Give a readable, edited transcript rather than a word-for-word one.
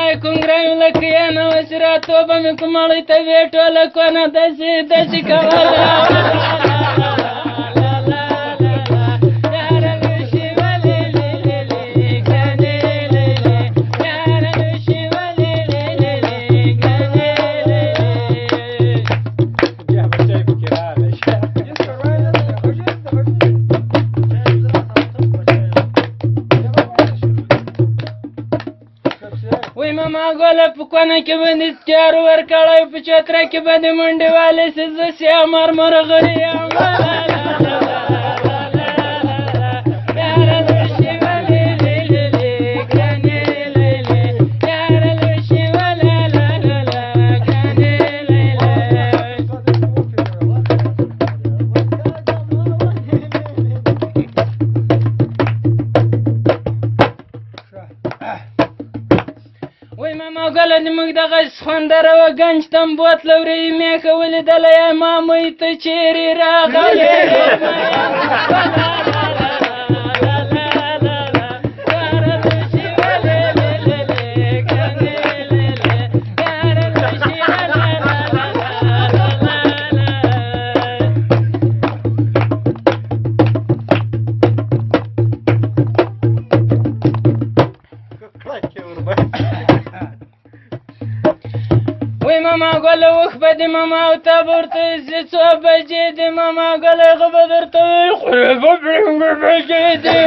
علیکم ګرانو لکه یا نه وسې راتوبه مې کومړۍ ته وې ټوله کونه داسې داسې کوله ماما ګوله په کونه کې به دې تیار ورکړی په چتره کې به دې منډې والې سي زه سیامر مرغلې یم ماما ګله د موږ دغه سخوندره وه ګنج تم بوتله ورې میکه ولیدله یا مامۍ ته چیرې راغلې وی ماما ګله اوښ به دې ماما او تا به ورته ویسې څو بجې دې ماما ګله هغه به درته وایي خورې به بجې دې